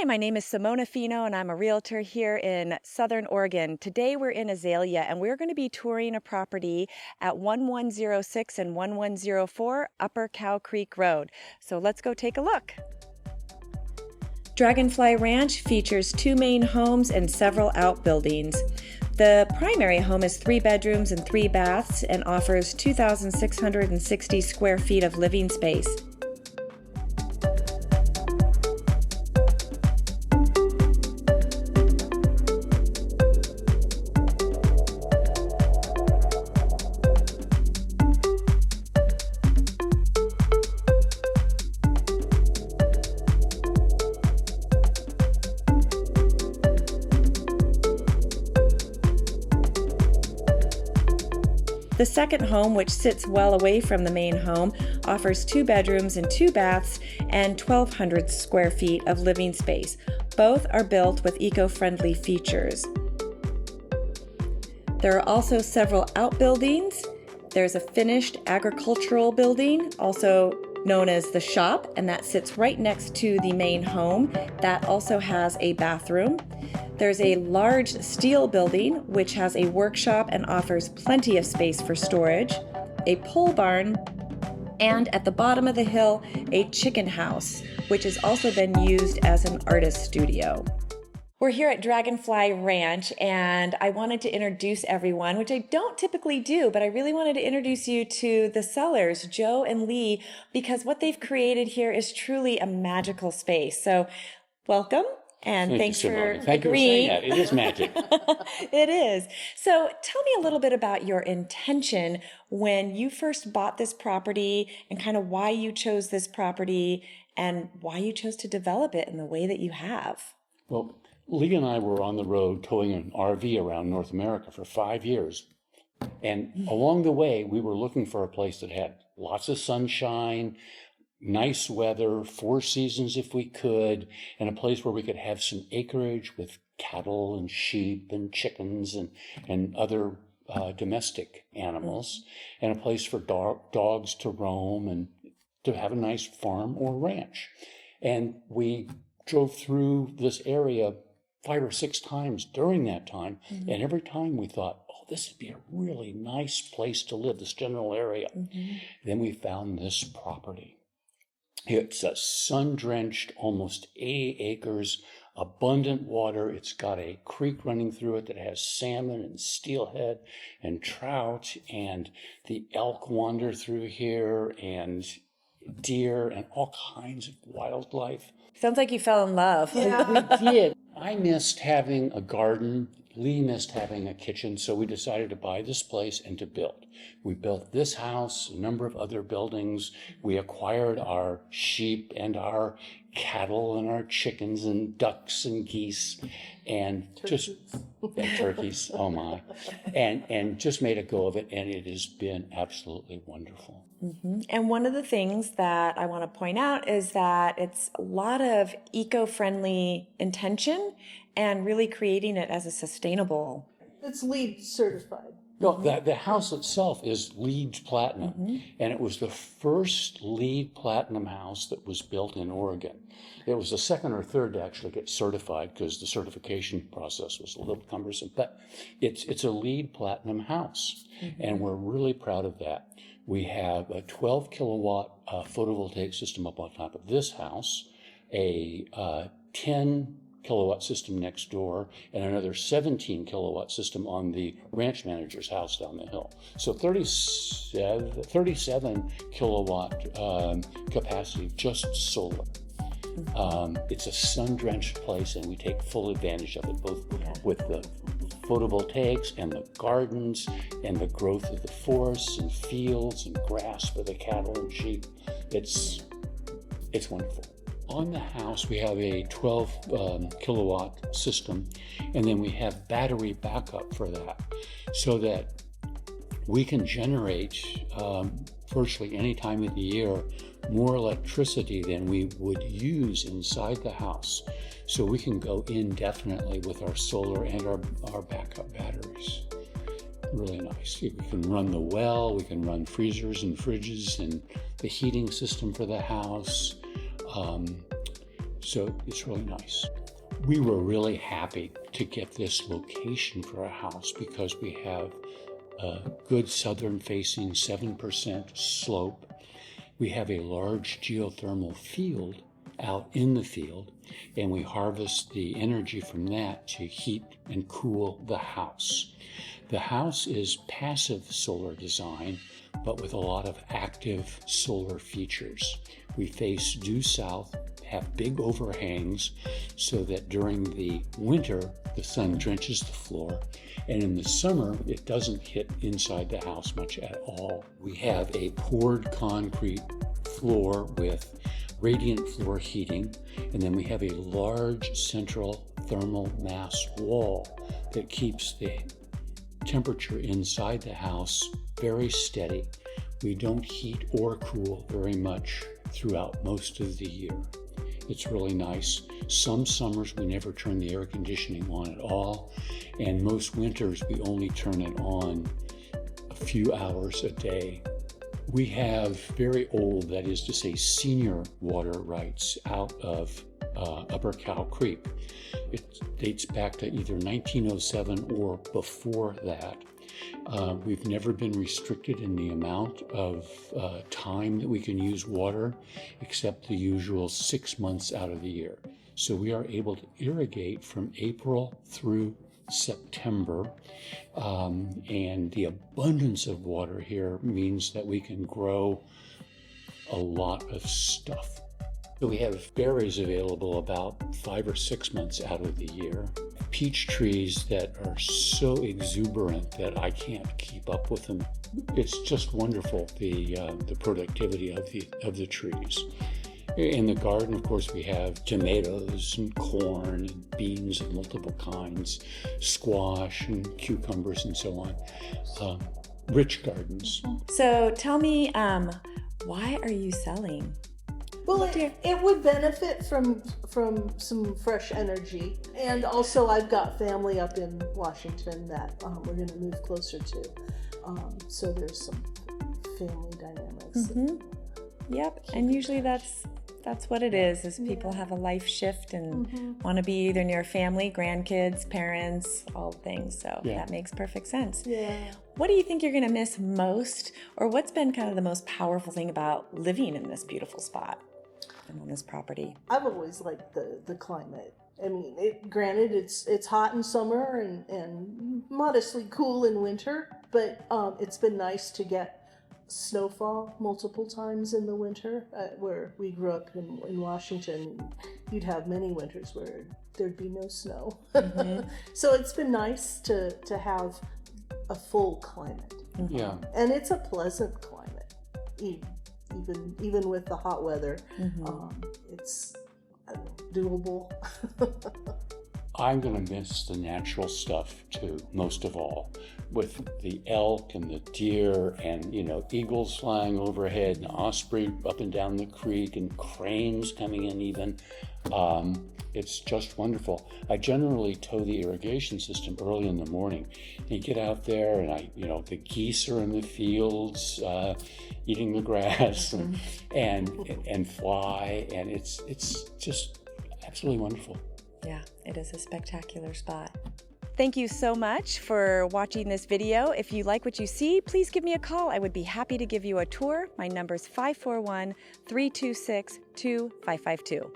Hi, my name is Simona Fino, and I'm a realtor here in Southern Oregon. Today we're in Azalea, and we're going to be touring a property at 1106 and 1104 Upper Cow Creek Road. So let's go take a look. Dragonfly Ranch features two main homes and several outbuildings. The primary home is 3 bedrooms and 3 baths and offers 2,660 square feet of living space. The second home, which sits well away from the main home, offers 2 bedrooms and 2 baths and 1,200 square feet of living space. Both are built with eco-friendly features. There are also several outbuildings. There's a finished agricultural building, also known as the shop, and that sits right next to the main home. That also has a bathroom. There's a large steel building which has a workshop and offers plenty of space for storage, a pole barn, and at the bottom of the hill, a chicken house, which has also been used as an artist studio. We're here at Dragonfly Ranch, and I wanted to introduce everyone, which I don't typically do, but I really wanted to introduce you to the sellers, Joe and Lee, because what they've created here is truly a magical space. So welcome. And thanks for agreeing. Thank you for saying that. It is magic. It is. So tell me a little bit about your intention when you first bought this property and kind of why you chose this property and why you chose to develop it in the way that you have. Well, Lee and I were on the road towing an RV around North America for 5 years. And along the way, we were looking for a place that had lots of sunshine, nice weather, 4 seasons if we could, and a place where we could have some acreage with cattle and sheep and chickens and other domestic animals, and a place for dogs to roam and to have a nice farm or ranch. And we drove through this area 5 or 6 times during that time, and every time we thought, oh, this would be a really nice place to live, this general area. Then we found this property. It's a sun-drenched, almost 80 acres, abundant water. It's got a creek running through it that has salmon and steelhead and trout, and the elk wander through here, and deer and all kinds of wildlife. Sounds like you fell in love. Yeah. We did. I missed having a garden. Lee missed having a kitchen, so we decided to buy this place and to build. We built this house, a number of other buildings. We acquired our sheep and our cattle and our chickens and ducks and geese and turkeys, oh my, and just made a go of it, and it has been absolutely wonderful. And one of the things that I want to point out is that it's a lot of eco-friendly intention and really creating it as a sustainable. It's LEED certified. No, the house itself is LEED Platinum, and it was the first LEED Platinum house that was built in Oregon. It was the second or third to actually get certified because the certification process was a little cumbersome, but it's a LEED Platinum house, and we're really proud of that. We have a 12 kilowatt photovoltaic system up on top of this house, a 10 kilowatt system next door, and another 17 kilowatt system on the ranch manager's house down the hill. So 37 kilowatt capacity, just solar. It's a sun-drenched place, and we take full advantage of it, both with the photovoltaics and the gardens and the growth of the forests and fields and grass for the cattle and sheep. It's wonderful. On the house, we have a 12 kilowatt system, and then we have battery backup for that, so that we can generate virtually any time of the year more electricity than we would use inside the house. So we can go indefinitely with our solar and our backup batteries. Really nice. We can run the well, we can run freezers and fridges and the heating system for the house. So it's really nice. We were really happy to get this location for our house because we have a good southern facing 7% slope. We have a large geothermal field out in the field, and we harvest the energy from that to heat and cool the house. The house is passive solar design, but with a lot of active solar features. We face due south, have big overhangs so that during the winter the sun drenches the floor, and in the summer it doesn't hit inside the house much at all. We have a poured concrete floor with radiant floor heating, and then we have a large central thermal mass wall that keeps the temperature inside the house very steady. We don't heat or cool very much throughout most of the year. It's really nice. Some summers we never turn the air conditioning on at all, and most winters we only turn it on a few hours a day. We have very old, that is to say senior water rights out of Upper Cow Creek. It dates back to either 1907 or before that. We've never been restricted in the amount of time that we can use water, except the usual 6 months out of the year. So we are able to irrigate from April through September, and the abundance of water here means that we can grow a lot of stuff. So we have berries available about 5 or 6 months out of the year. Peach trees that are so exuberant that I can't keep up with them. It's just wonderful, the productivity of the trees. In the garden, of course, we have tomatoes and corn and beans of multiple kinds, squash and cucumbers and so on. Rich gardens. So tell me, why are you selling? Well, it would benefit from some fresh energy, and also I've got family up in Washington that we're going to move closer to, so there's some family dynamics. Mm-hmm. Yep, and usually that's what it is people have a life shift and want to be either near family, grandkids, parents, all things. So that makes perfect sense. Yeah. What do you think you're going to miss most, or what's been kind of the most powerful thing about living in this beautiful spot and on this property? I've always liked the climate. I mean, granted, it's hot in summer and modestly cool in winter, but it's been nice to get snowfall multiple times in the winter. Where we grew up in Washington, you'd have many winters where there'd be no snow. So it's been nice to have a full climate. Yeah. And it's a pleasant climate, even with the hot weather. It's doable. I'm going to miss the natural stuff too, most of all, with the elk and the deer and, eagles flying overhead and osprey up and down the creek and cranes coming in even. It's just wonderful. I generally tow the irrigation system early in the morning. You get out there and the geese are in the fields eating the grass and fly, and it's just absolutely wonderful. Yeah, it is a spectacular spot. Thank you so much for watching this video. If you like what you see, please give me a call. I would be happy to give you a tour. My number's 541-326-2552.